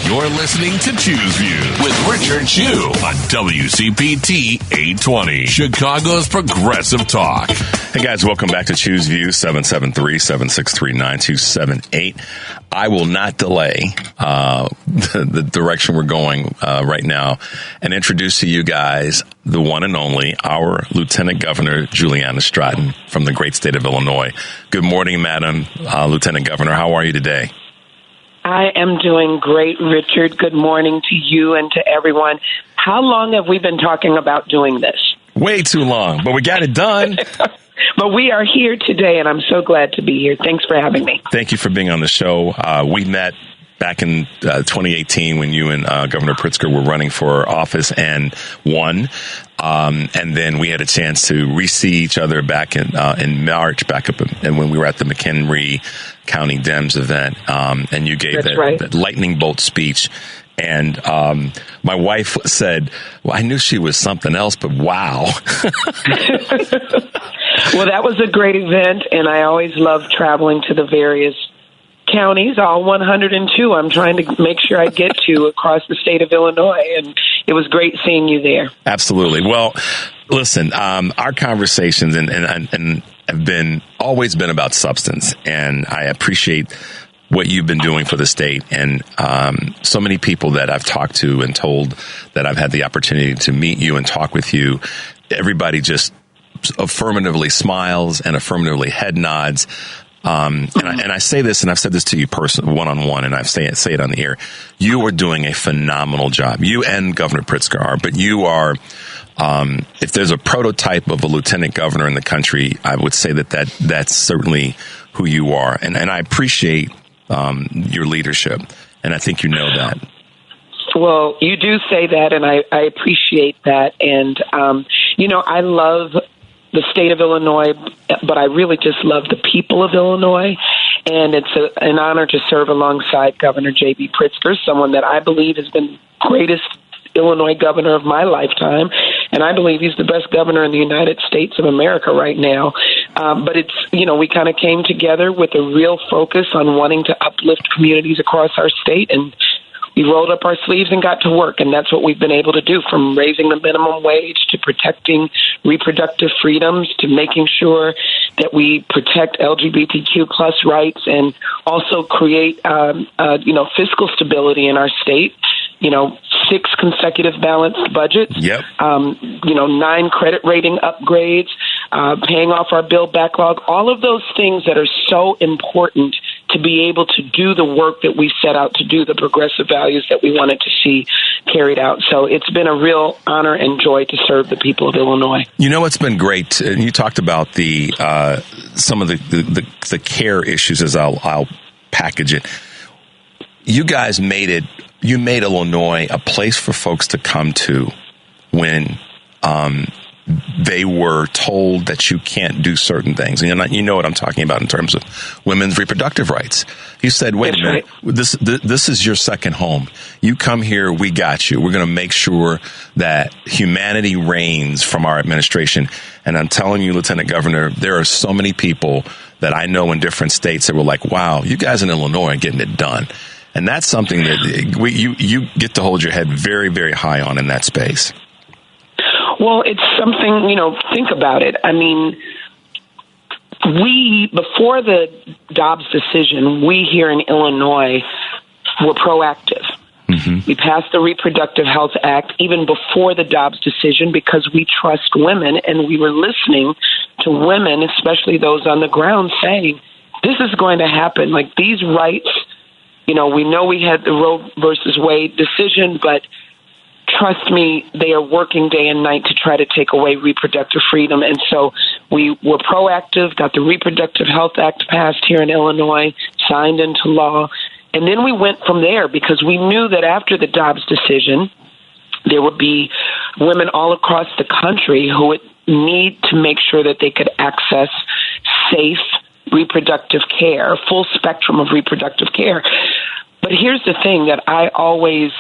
You're listening to Choose Views with Richard Chu on WCPT 820, Chicago's Progressive Talk. Hey guys, welcome back to Choose Views, 773-763-9278. I will not delay the direction we're going right now and introduce to you guys the one and only, our Lieutenant Governor, Juliana Stratton from the great state of Illinois. Good morning, Madam Lieutenant Governor. How are you today? I am doing great, Richard. Good morning to you and to everyone. How long have we been talking about doing this? Way too long, but we got it done. But we are here today, and I'm so glad to be here. Thanks for having me. Thank you for being on the show. We met back in 2018 when you and Governor Pritzker were running for office and won. And then we had a chance to re-see each other back in March, back up and when we were at the McHenry County Dems event. And you gave that lightning bolt speech. And my wife said, well, I knew she was something else, but wow. Well, that was a great event, and I always love traveling to the various counties, all 102. I'm trying to make sure I get to across the state of Illinois, and it was great seeing you there. Absolutely. Well, listen, our conversations and have always been about substance, and I appreciate what you've been doing for the state. And so many people that I've talked to and told that I've had the opportunity to meet you and talk with you, everybody just affirmatively smiles and affirmatively head nods. And I say this, and I've said this to you personally, one-on-one, and I say it on the air. You are doing a phenomenal job. You and Governor Pritzker are, but you are, if there's a prototype of a lieutenant governor in the country, I would say that's certainly who you are. And I appreciate your leadership, and I think you know that. Well, you do say that, and I appreciate that. And, I love the state of Illinois, but I really just love the people of Illinois. And it's an honor to serve alongside Governor J.B. Pritzker, someone that I believe has been the greatest Illinois governor of my lifetime. And I believe he's the best governor in the United States of America right now. But it's, we kind of came together with a real focus on wanting to uplift communities across our state, and we rolled up our sleeves and got to work, and that's what we've been able to do, from raising the minimum wage to protecting reproductive freedoms to making sure that we protect LGBTQ plus rights and also create, fiscal stability in our state. 6 consecutive balanced budgets, 9 credit rating upgrades, paying off our bill backlog, all of those things that are so important to be able to do the work that we set out to do, the progressive values that we wanted to see carried out. So it's been a real honor and joy to serve the people of Illinois. It's been great. And you talked about some of the care issues, as I'll package it. You guys made Illinois a place for folks to come to when they were told that you can't do certain things. And you know what I'm talking about in terms of women's reproductive rights. He said, wait a minute, this is your second home. You come here, we got you. We're going to make sure that humanity reigns from our administration. And I'm telling you, Lieutenant Governor, there are so many people that I know in different states that were like, wow, you guys in Illinois are getting it done. And that's something that you get to hold your head very, very high on in that space. Well, it's something, think about it. I mean, before the Dobbs decision, we here in Illinois were proactive. Mm-hmm. We passed the Reproductive Health Act even before the Dobbs decision because we trust women, and we were listening to women, especially those on the ground, saying, this is going to happen. Like, these rights, we know we had the Roe versus Wade decision, but trust me, they are working day and night to try to take away reproductive freedom. And so we were proactive, got the Reproductive Health Act passed here in Illinois, signed into law. And then we went from there because we knew that after the Dobbs decision, there would be women all across the country who would need to make sure that they could access safe reproductive care, full spectrum of reproductive care. But here's the thing that I always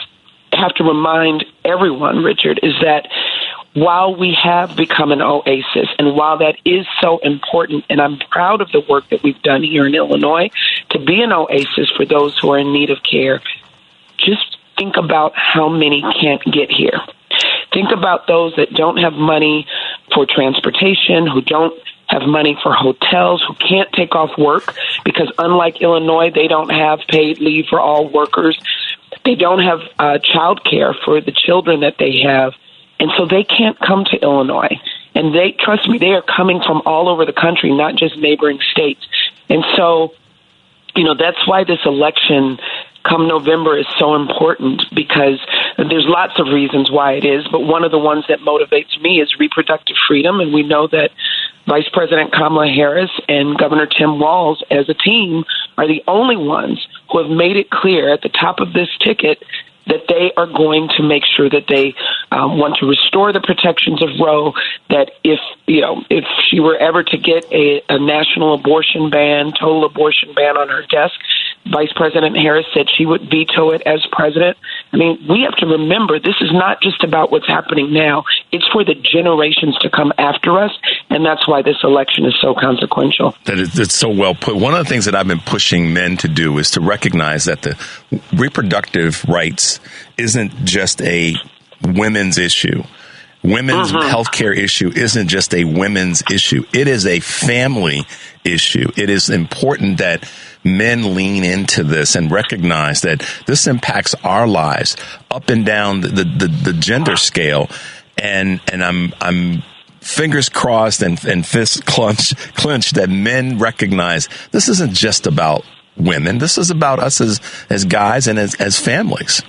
have to remind everyone, Richard, is that while we have become an oasis and while that is so important, and I'm proud of the work that we've done here in Illinois to be an oasis for those who are in need of care, just think about how many can't get here. Think about those that don't have money for transportation, who don't have money for hotels, who can't take off work because unlike Illinois, they don't have paid leave for all workers. They don't have child care for the children that they have. And so they can't come to Illinois. And they, trust me, they are coming from all over the country, not just neighboring states. And so, that's why this election come November is so important, because there's lots of reasons why it is, but one of the ones that motivates me is reproductive freedom, and we know that Vice President Kamala Harris and Governor Tim Walz as a team are the only ones who have made it clear at the top of this ticket that they are going to make sure that they want to restore the protections of Roe, that if she were ever to get a national abortion ban, total abortion ban on her desk, Vice President Harris said she would veto it as president. I mean, we have to remember this is not just about what's happening now. It's for the generations to come after us, and that's why this election is so consequential. That's so well put. One of the things that I've been pushing men to do is to recognize that the reproductive rights isn't just a women's issue. Women's healthcare issue isn't just a women's issue. It is a family issue. It is important that men lean into this and recognize that this impacts our lives up and down the gender scale. And I'm fingers crossed and fists clenched that men recognize this isn't just about women. This is about us as guys and as families.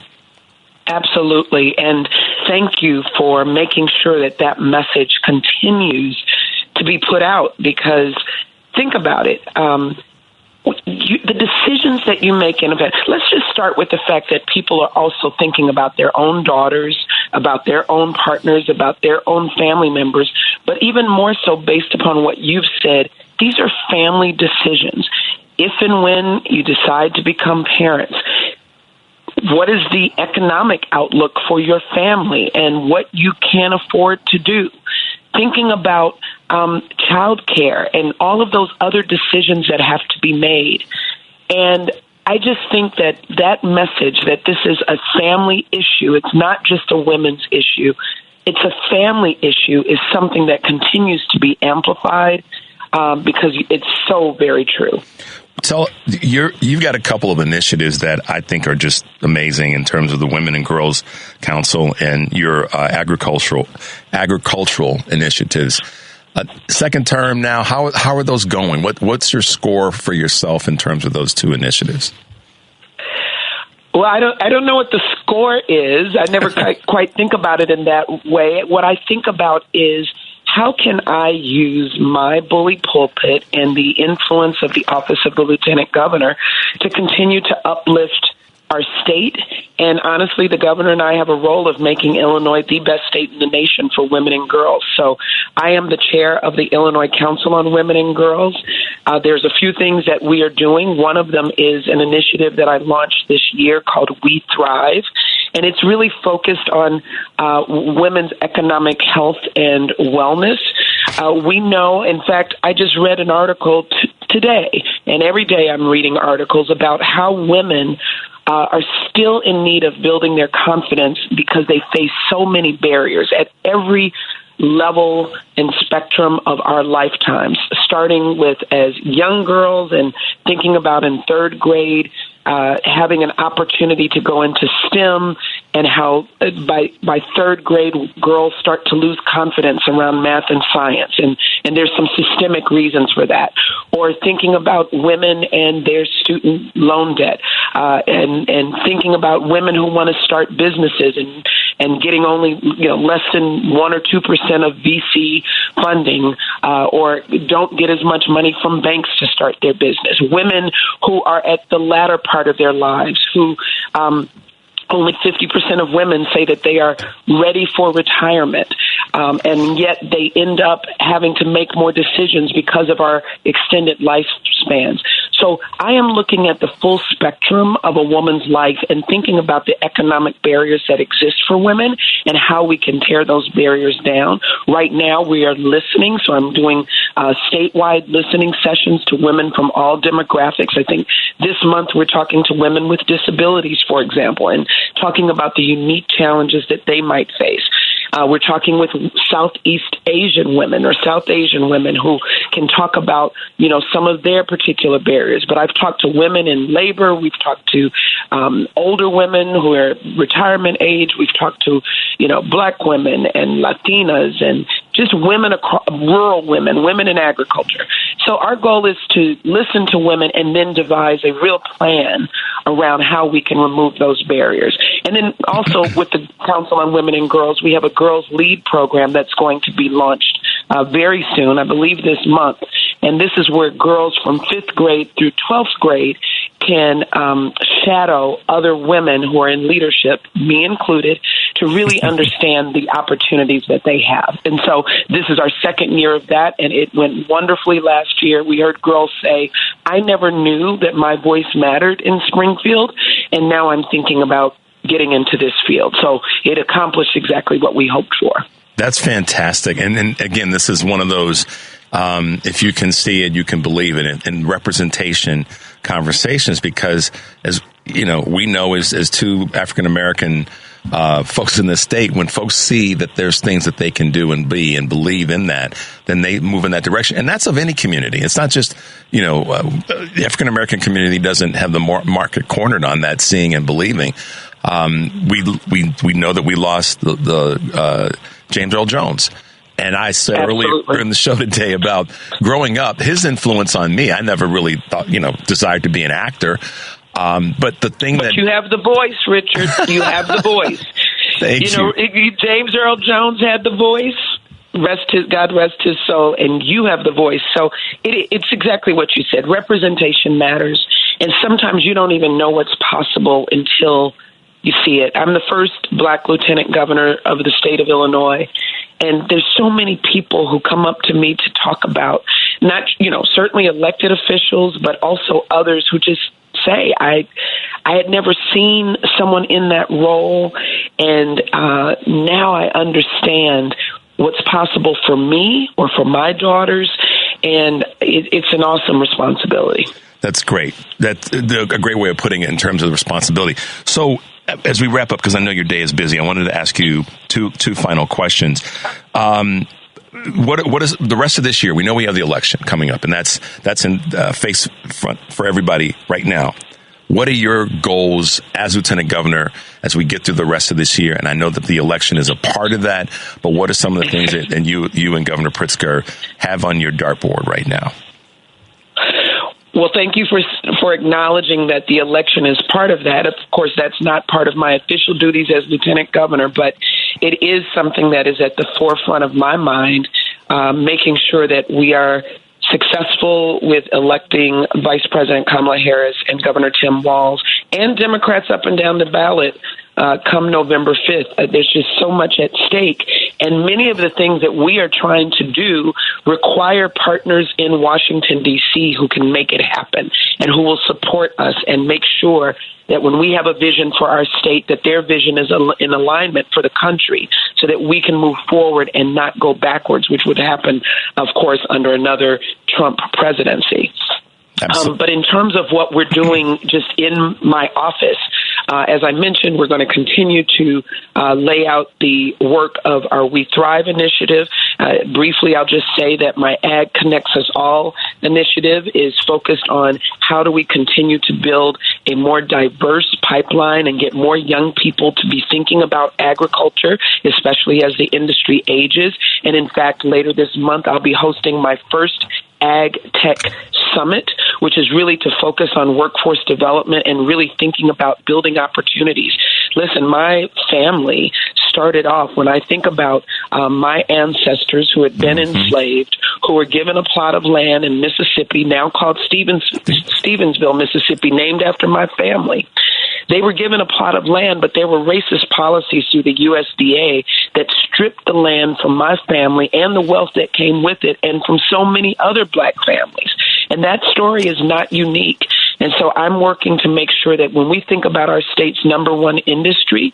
Absolutely. And thank you for making sure that message continues to be put out, because think about it. The decisions that you make in event. Let's just start with the fact that people are also thinking about their own daughters, about their own partners, about their own family members, but even more so based upon what you've said, these are family decisions. If and when you decide to become parents, what is the economic outlook for your family and what you can afford to do? Thinking about child care and all of those other decisions that have to be made. And I just think that message that this is a family issue, it's not just a women's issue, it's a family issue, is something that continues to be amplified because it's so very true. You've got a couple of initiatives that I think are just amazing in terms of the Women and Girls Council and your agricultural initiatives. Second term now, how are those going? What's your score for yourself in terms of those two initiatives? Well, I don't know what the score is. I never quite think about it in that way. What I think about is, how can I use my bully pulpit and the influence of the office of the Lieutenant Governor to continue to uplift our state? And honestly, the governor and I have a role of making Illinois the best state in the nation for women and girls. So I am the chair of the Illinois Council on Women and Girls. There's a few things that we are doing. One of them is an initiative that I launched this year called We Thrive. And it's really focused on women's economic health and wellness. We know, in fact, I just read an article today, and every day I'm reading articles about how women are still in need of building their confidence because they face so many barriers at every level and spectrum of our lifetimes, starting with as young girls and thinking about in third grade, having an opportunity to go into STEM, and how by third grade, girls start to lose confidence around math and science. And there's some systemic reasons for that. Or thinking about women and their student loan debt, and thinking about women who want to start businesses and getting only less than 1 or 2% of VC funding, or don't get as much money from banks to start their business. Women who are at the latter part of their lives, who only 50% of women say that they are ready for retirement. and yet they end up having to make more decisions because of our extended lifespans. So I am looking at the full spectrum of a woman's life and thinking about the economic barriers that exist for women and how we can tear those barriers down. Right now we are listening, so I'm doing statewide listening sessions to women from all demographics. I think this month we're talking to women with disabilities, for example, and talking about the unique challenges that they might face. We're talking with Southeast Asian women or South Asian women who can talk about, some of their particular barriers. But I've talked to women in labor. We've talked to older women who are retirement age. We've talked to, Black women and Latinas and just women, rural women, women in agriculture. So our goal is to listen to women and then devise a real plan around how we can remove those barriers. And then also with the Council on Women and Girls, we have a Girls Lead program that's going to be launched very soon, I believe this month. And this is where girls from 5th grade through 12th grade can shadow other women who are in leadership, me included, to really understand the opportunities that they have. And so this is our second year of that, and it went wonderfully last year. We heard girls say, I never knew that my voice mattered in Springfield, and now I'm thinking about getting into this field. So it accomplished exactly what we hoped for. That's fantastic. And again, this is one of those, if you can see it, you can believe in it, and representation conversations, because as we know as two African-American folks in this state, when folks see that there's things that they can do and be and believe in that, then they move in that direction. And that's of any community. It's not just, the African-American community doesn't have the market cornered on that seeing and believing. We know that we lost the James Earl Jones. And I said earlier in the show today about growing up, his influence on me, I never really thought, desired to be an actor. But the thing but you have the voice, Richard. You have the voice. Thank you. James Earl Jones had the voice. God rest his soul, and you have the voice. So it's exactly what you said. Representation matters, and sometimes you don't even know what's possible until you see it. I'm the first Black lieutenant governor of the state of Illinois, and there's so many people who come up to me to talk about not, certainly elected officials, but also others who just say, I had never seen someone in that role, and now I understand what's possible for me or for my daughters, and it's an awesome responsibility. That's great. That's a great way of putting it in terms of the responsibility. So as we wrap up, because I know your day is busy, I wanted to ask you two final questions. What is the rest of this year? We know we have the election coming up, and that's in face front for everybody right now. What are your goals as lieutenant governor as we get through the rest of this year? And I know that the election is a part of that, but what are some of the things that you and Governor Pritzker have on your dartboard right now? Well, thank you for acknowledging that the election is part of that. Of course, that's not part of my official duties as lieutenant governor, but it is something that is at the forefront of my mind, making sure that we are successful with electing Vice President Kamala Harris and Governor Tim Walz and Democrats up and down the ballot come November 5th. There's just so much at stake. And many of the things that we are trying to do require partners in Washington, D.C. who can make it happen and who will support us and make sure that when we have a vision for our state, that their vision is in alignment for the country so that we can move forward and not go backwards, which would happen, of course, under another Trump presidency. But in terms of what we're doing just in my office, as I mentioned, we're going to continue to lay out the work of our We Thrive initiative. Briefly, I'll just say that my Ag Connects Us All initiative is focused on how do we continue to build a more diverse pipeline and get more young people to be thinking about agriculture, especially as the industry ages. And in fact, later this month, I'll be hosting my first Ag Tech Summit, which is really to focus on workforce development and really thinking about building opportunities. Listen, my family started off, when I think about my ancestors who had been enslaved, who were given a plot of land in Mississippi, now called Stevensville, Mississippi, named after my family. They were given a plot of land, but there were racist policies through the USDA that stripped the land from my family and the wealth that came with it, and from so many other Black families. And that story is not unique. And so I'm working to make sure that when we think about our state's number one industry,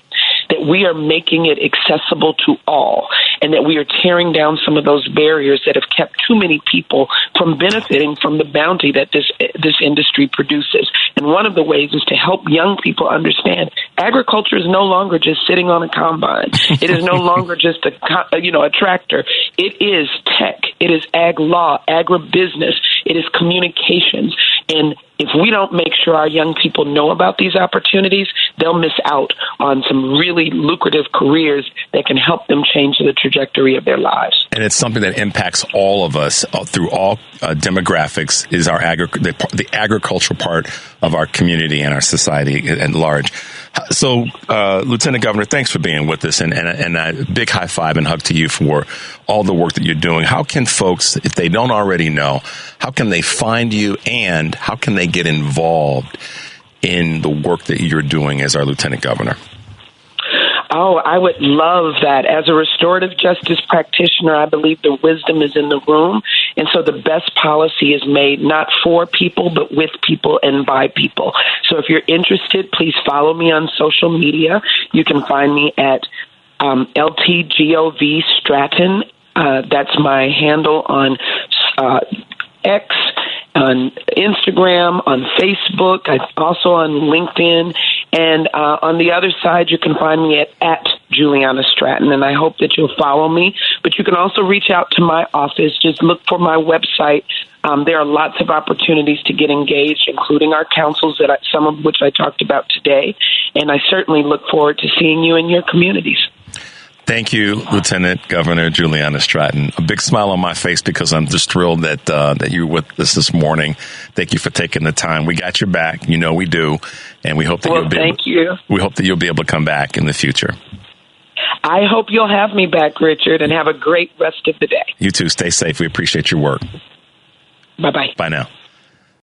that we are making it accessible to all, and that we are tearing down some of those barriers that have kept too many people from benefiting from the bounty that this industry produces. And one of the ways is to help young people understand agriculture is no longer just sitting on a combine. It is no longer just a tractor. It is tech. It is ag law, agribusiness. It is communications. And if we don't make sure our young people know about these opportunities, they'll miss out on some really lucrative careers that can help them change the trajectory of their lives. And it's something that impacts all of us through all demographics, is our the agricultural part of our community and our society at large. So, Lieutenant Governor, thanks for being with us, and a big high five and hug to you for all the work that you're doing. How can folks, if they don't already know, how can they find you, and how can they get involved in the work that you're doing as our Lieutenant Governor? Oh, I would love that. As a restorative justice practitioner, I believe the wisdom is in the room. And so the best policy is made not for people, but with people and by people. So if you're interested, please follow me on social media. You can find me at LTGOV Stratton. That's my handle on X, on Instagram, on Facebook, also on LinkedIn. And on the other side, you can find me at Juliana Stratton, and I hope that you'll follow me. But you can also reach out to my office. Just look for my website. There are lots of opportunities to get engaged, including our councils, some of which I talked about today. And I certainly look forward to seeing you in your communities. Thank you, Lieutenant Governor Juliana Stratton. A big smile on my face because I'm just thrilled that you're with us this morning. Thank you for taking the time. We got your back. You know we do. And we hope that we hope that you'll be able to come back in the future. I hope you'll have me back, Richard, and have a great rest of the day. You too. Stay safe. We appreciate your work. Bye-bye. Bye now.